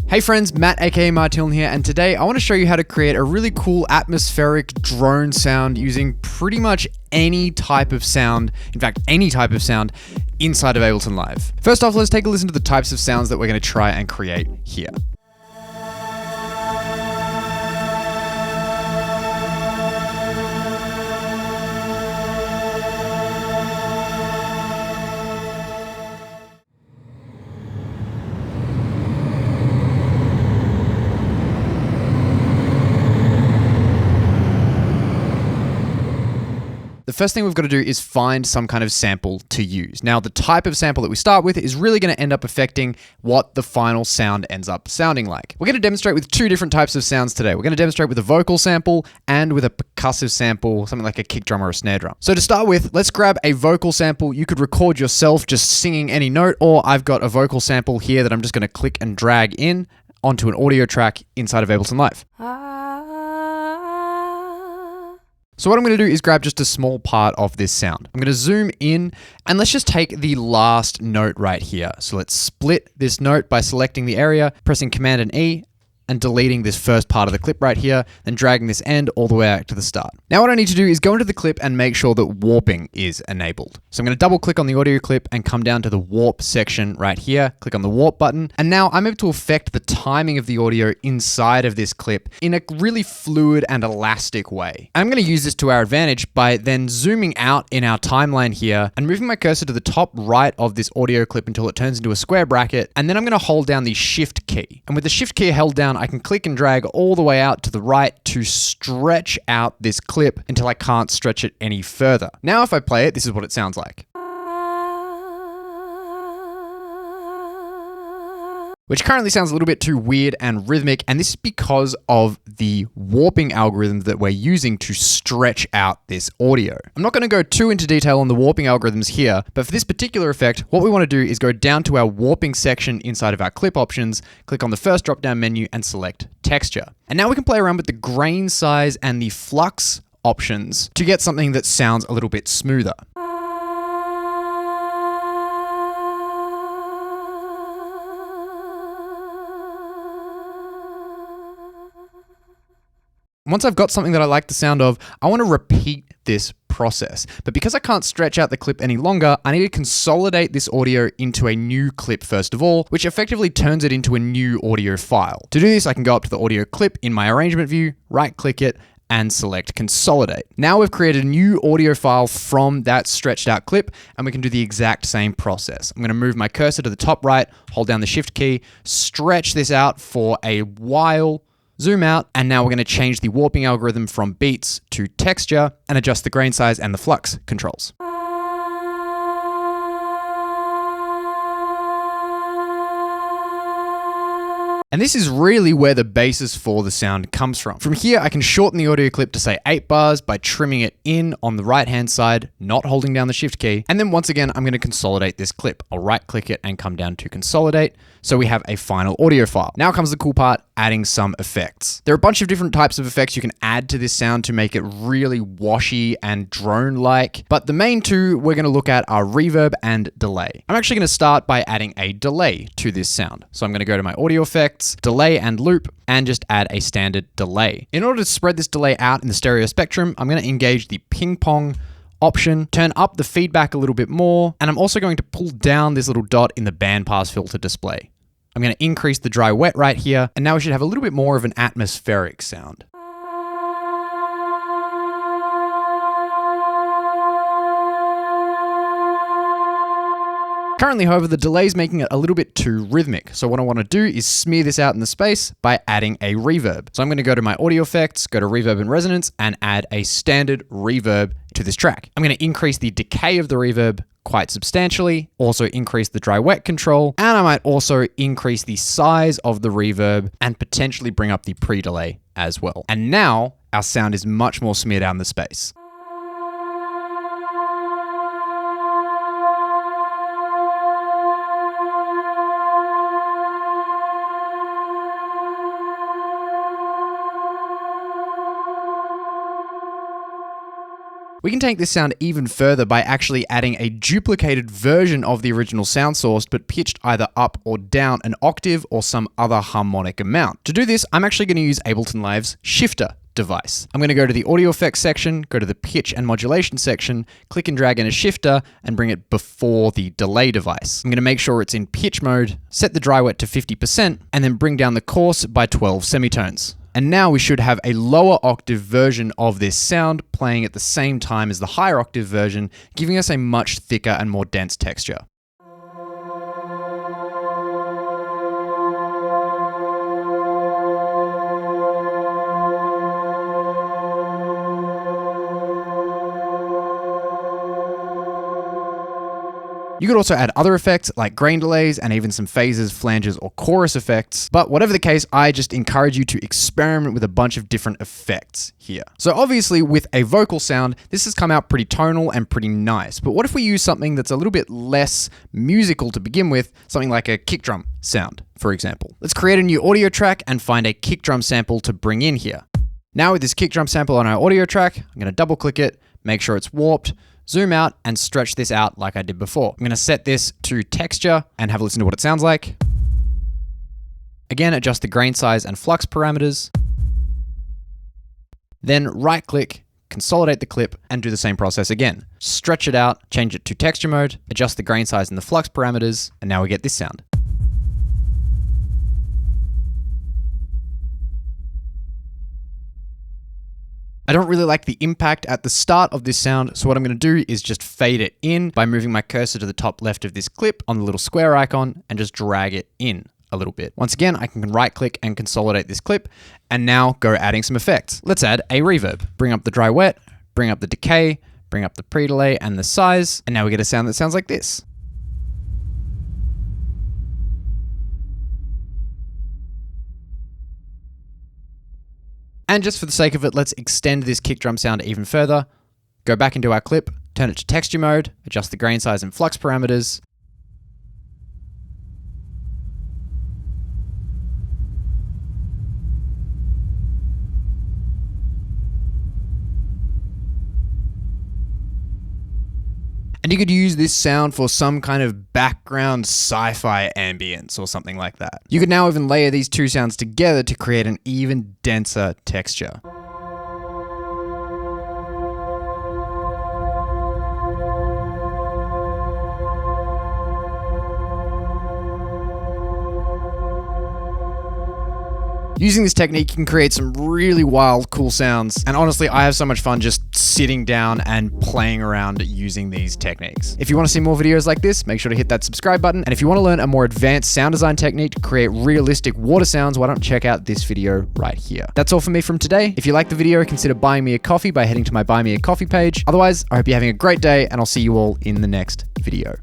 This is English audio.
Hey friends, Matt aka Martin here, and today I want to show you how to create a really cool atmospheric drone sound using pretty much any type of sound, in fact any type of sound, inside of Ableton Live. First off, let's take a listen to the types of sounds that we're going to try and create here. The first thing we've got to do is find some kind of sample to use. Now, the type of sample that we start with is really going to end up affecting what the final sound ends up sounding like. We're going to demonstrate with two different types of sounds today. We're going to demonstrate with a vocal sample and with a percussive sample, something like a kick drum or a snare drum. So to start with, let's grab a vocal sample. You could record yourself just singing any note, or I've got a vocal sample here that I'm just going to click and drag in onto an audio track inside of Ableton Live. So what I'm going to do is grab just a small part of this sound. I'm going to zoom in and let's just take the last note right here. So let's split this note by selecting the area, pressing Command and E, and deleting this first part of the clip right here, then dragging this end all the way out to the start. Now what I need to do is go into the clip and make sure that warping is enabled. So I'm going to double click on the audio clip and come down to the warp section right here, click on the warp button, and now I'm able to affect the timing of the audio inside of this clip in a really fluid and elastic way. I'm going to use this to our advantage by then zooming out in our timeline here and moving my cursor to the top right of this audio clip until it turns into a square bracket, and then I'm going to hold down the Shift key. And with the Shift key held down, I can click and drag all the way out to the right to stretch out this clip until I can't stretch it any further. Now if I play it, this is what it sounds like. Which currently sounds a little bit too weird and rhythmic, and this is because of the warping algorithms that we're using to stretch out this audio. I'm not going to go too into detail on the warping algorithms here, but for this particular effect, what we want to do is go down to our warping section inside of our clip options, click on the first drop-down menu and select texture. And now we can play around with the grain size and the flux options to get something that sounds a little bit smoother. Once I've got something that I like the sound of, I want to repeat this process. But because I can't stretch out the clip any longer, I need to consolidate this audio into a new clip first of all, which effectively turns it into a new audio file. To do this, I can go up to the audio clip in my arrangement view, right-click it, and select consolidate. Now we've created a new audio file from that stretched out clip, and we can do the exact same process. I'm going to move my cursor to the top right, hold down the Shift key, stretch this out for a while, zoom out, and now we're going to change the warping algorithm from beats to texture and adjust the grain size and the flux controls. And this is really where the basis for the sound comes from. From here, I can shorten the audio clip to say 8 bars by trimming it in on the right-hand side, not holding down the Shift key. And then once again, I'm going to consolidate this clip. I'll right-click it and come down to consolidate. So we have a final audio file. Now comes the cool part, adding some effects. There are a bunch of different types of effects you can add to this sound to make it really washy and drone-like. But the main two we're going to look at are reverb and delay. I'm actually going to start by adding a delay to this sound. So I'm going to go to my audio effects, delay and loop, and just add a standard delay. In order to spread this delay out in the stereo spectrum, I'm going to engage the ping pong option, turn up the feedback a little bit more, and I'm also going to pull down this little dot in the bandpass filter display. I'm going to increase the dry wet right here, and now we should have a little bit more of an atmospheric sound. Currently, however, the delay is making it a little bit too rhythmic. So what I want to do is smear this out in the space by adding a reverb. So I'm going to go to my audio effects, go to reverb and resonance, and add a standard reverb to this track. I'm going to increase the decay of the reverb quite substantially, also increase the dry wet control, and I might also increase the size of the reverb and potentially bring up the pre-delay as well. And now our sound is much more smeared out in the space. We can take this sound even further by actually adding a duplicated version of the original sound source, but pitched either up or down an octave or some other harmonic amount. To do this, I'm actually going to use Ableton Live's shifter device. I'm going to go to the audio effects section, go to the pitch and modulation section, click and drag in a shifter and bring it before the delay device. I'm going to make sure it's in pitch mode, set the dry wet to 50%, and then bring down the coarse by 12 semitones. And now we should have a lower octave version of this sound playing at the same time as the higher octave version, giving us a much thicker and more dense texture. You could also add other effects like grain delays and even some phases, flanges, or chorus effects. But whatever the case, I just encourage you to experiment with a bunch of different effects here. So obviously with a vocal sound, this has come out pretty tonal and pretty nice. But what if we use something that's a little bit less musical to begin with, something like a kick drum sound, for example? Let's create a new audio track and find a kick drum sample to bring in here. Now with this kick drum sample on our audio track, I'm going to double click it, make sure it's warped, zoom out and stretch this out like I did before. I'm going to set this to texture and have a listen to what it sounds like. Again, adjust the grain size and flux parameters. Then right click, consolidate the clip and do the same process again. Stretch it out, change it to texture mode, adjust the grain size and the flux parameters, and now we get this sound. I don't really like the impact at the start of this sound, so what I'm going to do is just fade it in by moving my cursor to the top left of this clip on the little square icon and just drag it in a little bit. Once again, I can right click and consolidate this clip and now go adding some effects. Let's add a reverb. Bring up the dry wet, bring up the decay, bring up the pre-delay and the size, and now we get a sound that sounds like this. And just for the sake of it, let's extend this kick drum sound even further. Go back into our clip, turn it to texture mode, adjust the grain size and flux parameters. And you could use this sound for some kind of background sci-fi ambience or something like that. You could now even layer these two sounds together to create an even denser texture. Using this technique, you can create some really wild, cool sounds. And honestly, I have so much fun just sitting down and playing around using these techniques. If you want to see more videos like this, make sure to hit that subscribe button. And if you want to learn a more advanced sound design technique to create realistic water sounds, why don't check out this video right here. That's all for me from today. If you like the video, consider buying me a coffee by heading to my Buy Me a Coffee page. Otherwise, I hope you're having a great day and I'll see you all in the next video.